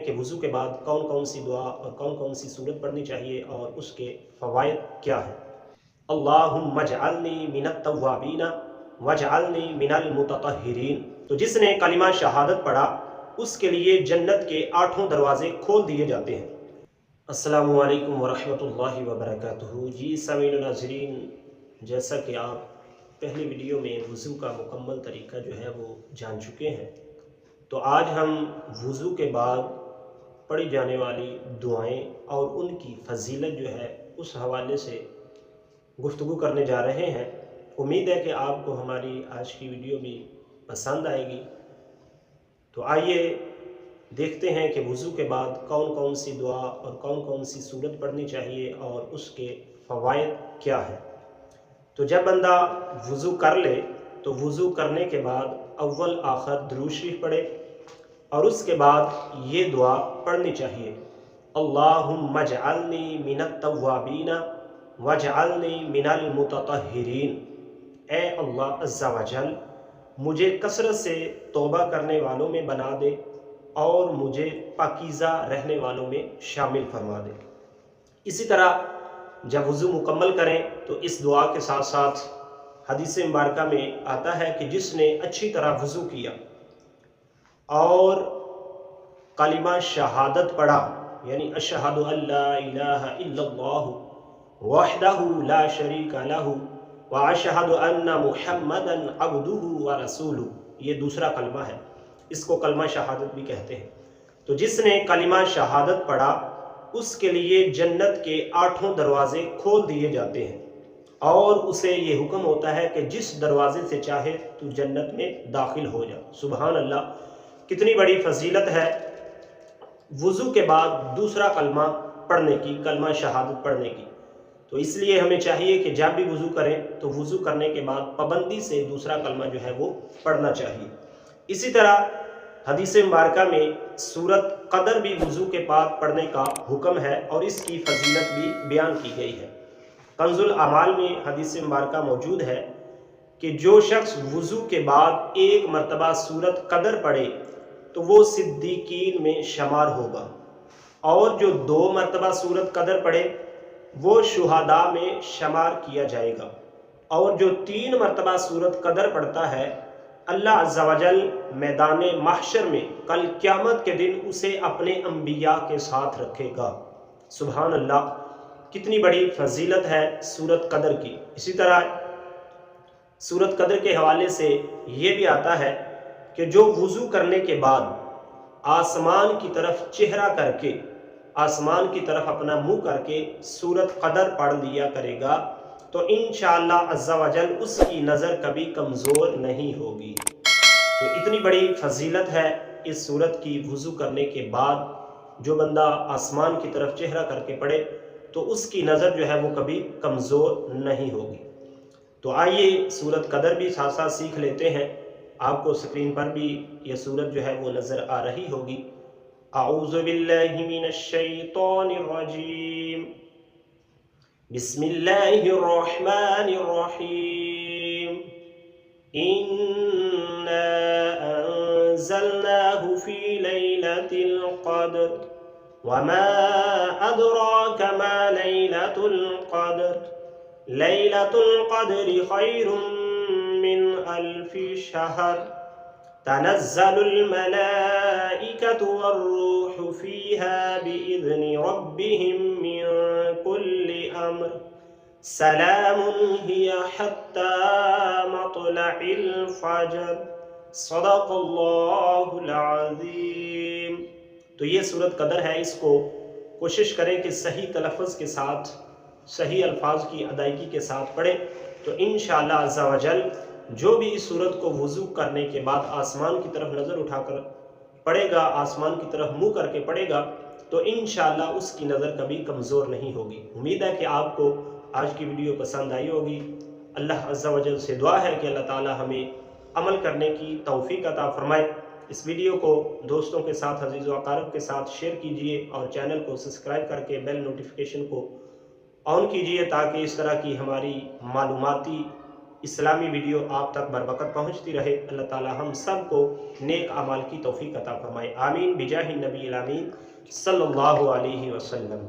کہ وضو کے بعد کون کون سی دعا اور کون کون سی صورت پڑھنی چاہیے اور اس کے فوائد کیا ہیں۔ اللہم اجعلنی من التوابین واجعلنی من المتطہرین۔ تو جس نے کلمہ شہادت پڑھا اس کے لیے جنت کے 8 دروازے کھول دیے جاتے ہیں۔ السلام علیکم ورحمۃ اللہ وبرکاتہ۔ جی سامعین و ناظرین، جیسا کہ آپ پہلی ویڈیو میں وضو کا مکمل طریقہ جو ہے وہ جان چکے ہیں، تو آج ہم وضو کے بعد پڑھی جانے والی دعائیں اور ان کی فضیلت جو ہے اس حوالے سے گفتگو کرنے جا رہے ہیں۔ امید ہے کہ آپ کو ہماری آج کی ویڈیو بھی پسند آئے گی۔ تو آئیے دیکھتے ہیں کہ وضو کے بعد کون کون سی دعا اور کون کون سی صورت پڑھنی چاہیے اور اس کے فوائد کیا ہیں۔ تو جب بندہ وضو کر لے تو وضو کرنے کے بعد اول آخر درود شریف پڑھے اور اس کے بعد یہ دعا پڑھنی چاہیے، اللہم اجعلنی من التوابین واجعلنی من المتطہرین۔ اے اللہ عز و جل، مجھے کثرت سے توبہ کرنے والوں میں بنا دے اور مجھے پاکیزہ رہنے والوں میں شامل فرما دے۔ اسی طرح جب وضو مکمل کریں تو اس دعا کے ساتھ ساتھ حدیث مبارکہ میں آتا ہے کہ جس نے اچھی طرح وضو کیا اور کلمہ شہادت پڑھا، یعنی اشہد ان لا الہ الا اللہ وحدہ لا شریک لہ واشہد ان محمدا عبدہ ورسولہ، یہ دوسرا کلمہ ہے، اس کو کلمہ شہادت بھی کہتے ہیں۔ تو جس نے کلمہ شہادت پڑھا اس کے لیے جنت کے 8 دروازے کھول دیے جاتے ہیں اور اسے یہ حکم ہوتا ہے کہ جس دروازے سے چاہے تو جنت میں داخل ہو جا۔ سبحان اللہ، کتنی بڑی فضیلت ہے وضو کے بعد دوسرا کلمہ پڑھنے کی، کلمہ شہادت پڑھنے کی۔ تو اس لیے ہمیں چاہیے کہ جب بھی وضو کریں تو وضو کرنے کے بعد پابندی سے دوسرا کلمہ جو ہے وہ پڑھنا چاہیے۔ اسی طرح حدیث مبارکہ میں سورۃ قدر بھی وضو کے بعد پڑھنے کا حکم ہے اور اس کی فضیلت بھی بیان کی گئی ہے۔ کنز الاعمال میں حدیث مبارکہ موجود ہے کہ جو شخص وضو کے بعد 1 مرتبہ سورۃ قدر پڑھے تو وہ صدیقین میں شمار ہوگا، اور جو 2 مرتبہ سورۃ قدر پڑھے وہ شہداء میں شمار کیا جائے گا، اور جو 3 مرتبہ سورۃ قدر پڑھتا ہے اللہ عز و جل میدان محشر میں کل قیامت کے دن اسے اپنے انبیاء کے ساتھ رکھے گا۔ سبحان اللہ، کتنی بڑی فضیلت ہے سورۃ قدر کی۔ اسی طرح سورۃ قدر کے حوالے سے یہ بھی آتا ہے کہ جو وضو کرنے کے بعد آسمان کی طرف چہرہ کر کے، آسمان کی طرف اپنا منہ کر کے سورۃ قدر پڑھ لیا کرے گا تو انشاءاللہ عز و جل اس کی نظر کبھی کمزور نہیں ہوگی۔ تو اتنی بڑی فضیلت ہے اس سورت کی۔ وضو کرنے کے بعد جو بندہ آسمان کی طرف چہرہ کر کے پڑھے تو اس کی نظر جو ہے وہ کبھی کمزور نہیں ہوگی۔ تو آئیے سورۃ قدر بھی ساتھ ساتھ سیکھ لیتے ہیں۔ آپ کو سکرین پر بھی یہ سورت جو ہے وہ نظر آ رہی ہوگی۔ اعوذ باللہ من الشیطان الرجیم، بسم اللہ الرحمن الرحیم، انا انزلناہ فی لیلۃ القدر وما ادراک ما لیلۃ القدر، لیلۃ القدر خیر من الف شہر، تنزل الملائکۃ والروح فیہا بإذن ربہم من کل امر، سلام ہی حتی مطلع الفجر، صدق اللہ العظیم۔ تو یہ سورۃ قدر ہے، اس کو کوشش کریں کہ صحیح تلفظ کے ساتھ، صحیح الفاظ کی ادائیگی کے ساتھ پڑھیں تو انشاءاللہ عز و جل جو بھی اس سورت کو وضو کرنے کے بعد آسمان کی طرف نظر اٹھا کر پڑھے گا، آسمان کی طرف منہ کر کے پڑھے گا تو انشاءاللہ اس کی نظر کبھی کمزور نہیں ہوگی۔ امید ہے کہ آپ کو آج کی ویڈیو پسند آئی ہوگی۔ اللہ عز و جل سے دعا ہے کہ اللہ تعالی ہمیں عمل کرنے کی توفیق عطا فرمائے۔ اس ویڈیو کو دوستوں کے ساتھ، عزیز و اقارب کے ساتھ شیئر کیجئے اور چینل کو سبسکرائب کر کے بیل نوٹیفیکیشن کو آن کیجئے تاکہ اس طرح کی ہماری معلوماتی اسلامی ویڈیو آپ تک بروقت پہنچتی رہے۔ اللہ تعالی ہم سب کو نیک اعمال کی توفیق عطا فرمائے، آمین بجاہ النبی الامین صلی اللہ علیہ وسلم۔